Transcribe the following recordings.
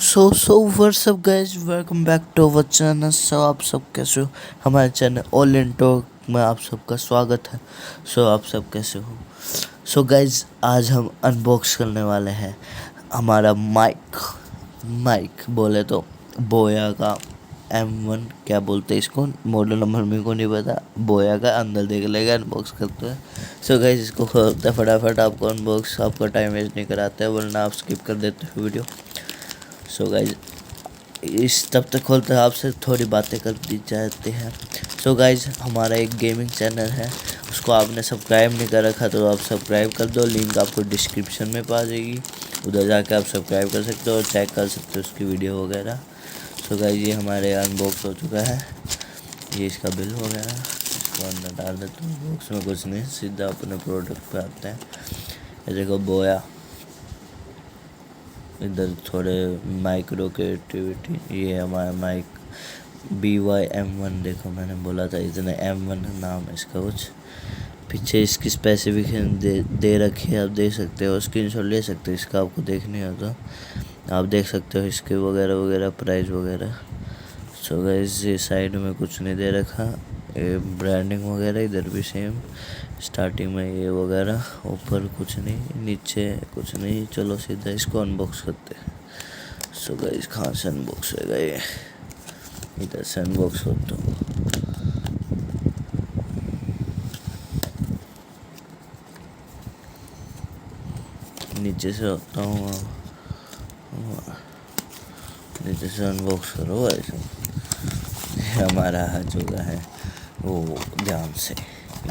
What's up guys, welcome back to our channel. आप सब कैसे हो? हमारे चैनल ऑल इन टॉक में आप सबका स्वागत है। आप सब कैसे हो? गाइस, आज हम अनबॉक्स करने वाले हैं हमारा माइक बोले तो बोया का M1, क्या बोलते हैं इसको, मॉडल नंबर मेरे को नहीं पता। बोया का अंदर देख लेगा, अनबॉक्स करते हैं। गाइस, इसको खोलते हैं फटाफट। आपको अनबॉक्स, आपका टाइम वेस्ट नहीं कराते हैं, वरना आप स्किप कर देते हो वीडियो। गाइज, इस तब तक खोलते हैं, आपसे थोड़ी बातें कर दी जाती हैं। गाइज, हमारा एक गेमिंग चैनल है, उसको आपने सब्सक्राइब नहीं कर रखा तो आप सब्सक्राइब कर दो। लिंक आपको डिस्क्रिप्शन में पा जाएगी, उधर जाके आप सब्सक्राइब कर सकते हो और चेक कर सकते हो उसकी वीडियो वगैरह। गाइज, ये हमारे अनबॉक्स हो चुका है। ये इसका बिल वगैरह, इसको अंदर डाल देते हैं। बॉक्स में कुछ नहीं, सीधा अपने प्रोडक्ट पे आते हैं। ये देखो बोया, इधर थोड़े माइक्रो के एक्टिविटी। ये हमारा माइक BOYA M1, देखो मैंने बोला था इतने M1 नाम है इसका। कुछ पीछे इसकी स्पेसिफिकेशन दे रखी है, आप देख सकते हो, स्क्रीनशॉट ले सकते हो इसका। आपको देखनी हो तो आप देख सकते हो इसके वगैरह वगैरह प्राइस वगैरह। गाइस, ये साइड में कुछ नहीं दे रखा, ये ब्रांडिंग वगैरह इधर भी सेम, स्टार्टिंग में ये वगैरह, ऊपर कुछ नहीं, नीचे कुछ नहीं। चलो सीधा इसको अनबॉक्स करते हैं। गाइस, कहाँ से अनबॉक्स होगा ये? इधर से अनबॉक्स हो तो नीचे से होता हूँ, नीचे से अनबॉक्स करो। ऐसा हमारा आ चुका है, वो ध्यान से।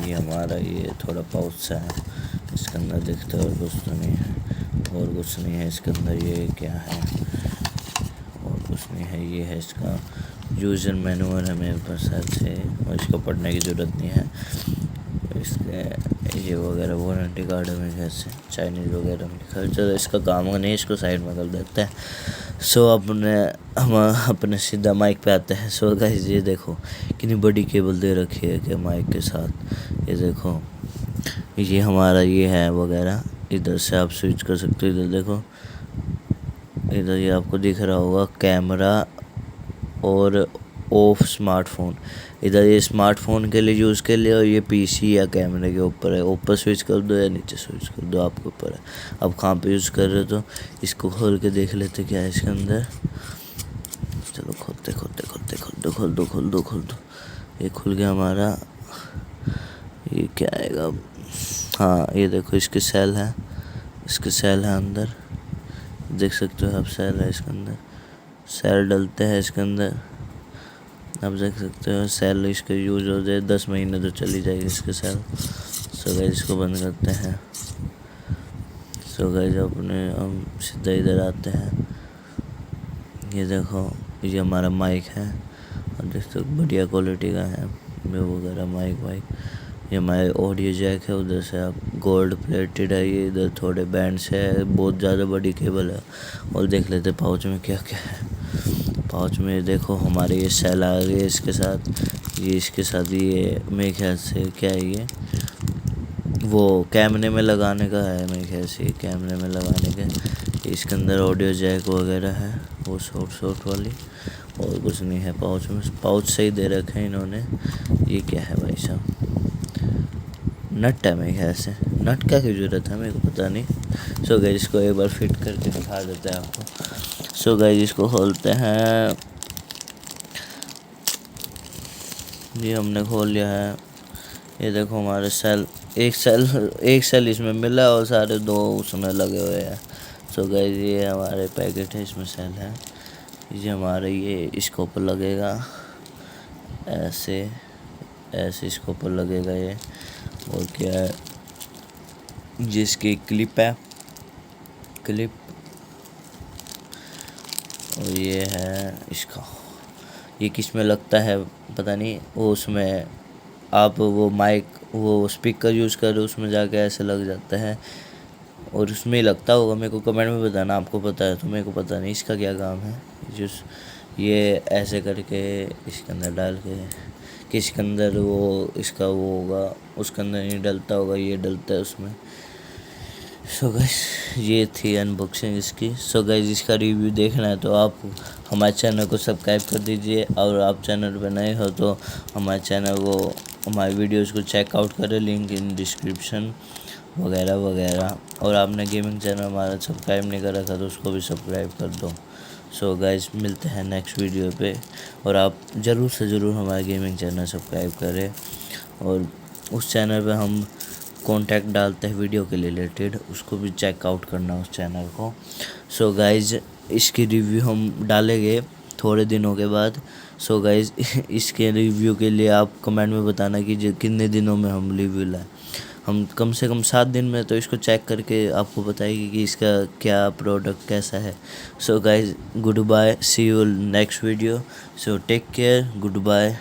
ये हमारा ये थोड़ा पाउच सा है, इसके अंदर दिखता है और कुछ तो नहीं है, और कुछ नहीं है इसके अंदर। ये क्या है? और कुछ नहीं है। ये है इसका यूज़र मैनुअल है मेरे पास शायद से, और इसको पढ़ने की ज़रूरत नहीं है। इसके ये वगैरह वारंटी कार्ड में कैसे चाइनीज़ वगैरह में लिखा है। चलो, इसका काम नहीं, इसको साइड में कर देते हैं। हम अपने सीधा माइक पे आते हैं। गाइस, ये देखो कितनी बड़ी केबल दे रखी है कि माइक के साथ। ये देखो, ये हमारा ये है वगैरह, इधर से आप स्विच कर सकते हो। इधर देखो, इधर ये आपको दिख रहा होगा कैमरा और ऑफ स्मार्टफोन। इधर ये स्मार्टफोन के लिए यूज़ के लिए, और ये PC या कैमरे के ऊपर है। ऊपर स्विच कर दो या नीचे स्विच कर दो, आपके ऊपर है अब कहाँ पे यूज़ कर रहे हो। तो इसको खोल के देख लेते क्या है इसके अंदर। चलो खोल दो। ये खुल गया हमारा। ये क्या आएगा अब? हाँ, ये देखो इसके सेल है, अंदर देख सकते हो आप। सेल है इसके अंदर, सेल डलते हैं इसके अंदर, आप देख सकते हो। सेल इसका यूज हो जाए 10 महीने तो चली जाएगी इसके सेल। गाइस, इसको बंद करते हैं। गाइस, हम सीधा इधर आते हैं। ये देखो, ये हमारा माइक है, आप देख सकते हो बढ़िया क्वालिटी का है वो वगैरह माइक। ये हमारे ऑडियो जैक है, उधर से आप गोल्ड प्लेटेड है ये। इधर थोड़े बैंड्स है, बहुत ज़्यादा बड़ी केबल है। और देख लेते पाउच में क्या क्या है। पाउच में देखो हमारे ये सेल आ गए इसके साथ। ये इसके साथ ये मेरे ख्याल से क्या है, ये वो कैमरे में लगाने का है मेरे ख्याल से, कैमरे में लगाने का। इसके अंदर ऑडियो जैक वगैरह है, वो शॉर्ट वाली, और कुछ नहीं है पाउच में। पाउच सही दे रखे हैं इन्होंने। ये क्या है भाई साहब? नट है मेरे ख्याल से। नट क्या की ज़रूरत है मेरे को पता नहीं। गाइस, इसको एक बार फिट करके दिखा देते हैं आपको। गाइस, इसको खोलते हैं। ये हमने खोल लिया है। ये देखो हमारे सेल, एक सेल इसमें मिला और सारे दो उसमें लगे हुए हैं। गाइस, ये हमारे पैकेट है, इसमें सेल है। ये हमारे ये इसके ऊपर लगेगा, ऐसे इसके ऊपर लगेगा ये। और क्या है, जिसकी क्लिप है, और ये है इसका। ये किस में लगता है पता नहीं, वो उसमें आप वो माइक, वो स्पीकर यूज़ कर रहे हो, उसमें जाके ऐसे लग जाता है, और उसमें ही लगता होगा। मेरे को कमेंट में बताना, आपको पता है तो। मेरे को पता नहीं इसका क्या काम है। ये ऐसे करके इसके अंदर डाल के, किसके अंदर वो इसका वो होगा, उसके अंदर नहीं डलता होगा, ये डलता है उसमें। सो गाइस ये थी अनबॉक्सिंग इसकी। सो गाइस इसका रिव्यू देखना है तो आप हमारे चैनल को सब्सक्राइब कर दीजिए, और आप चैनल पर नए हो तो हमारे चैनल को, हमारे वीडियोस को चेकआउट करें, लिंक इन डिस्क्रिप्शन वगैरह वगैरह। और आपने गेमिंग चैनल हमारा सब्सक्राइब नहीं कर रखा तो उसको भी सब्सक्राइब कर दो। सो गाइस मिलते हैं नेक्स्ट वीडियो पे, और आप ज़रूर से ज़रूर हमारा गेमिंग चैनल सब्सक्राइब करें, और उस चैनल पे हम कॉन्टैक्ट डालते हैं वीडियो के रिलेटेड, उसको भी चेकआउट करना उस चैनल को। सो गाइज़ इसकी रिव्यू हम डालेंगे थोड़े दिनों के बाद। सो गाइज़ इसके रिव्यू के लिए आप कमेंट में बताना कि कितने दिनों में हम रिव्यू लाएँ। हम कम से कम 7 दिन में तो इसको चेक करके आपको बताएगी कि इसका क्या प्रोडक्ट कैसा है। So guys goodbye, see you next video. So take care, good bye.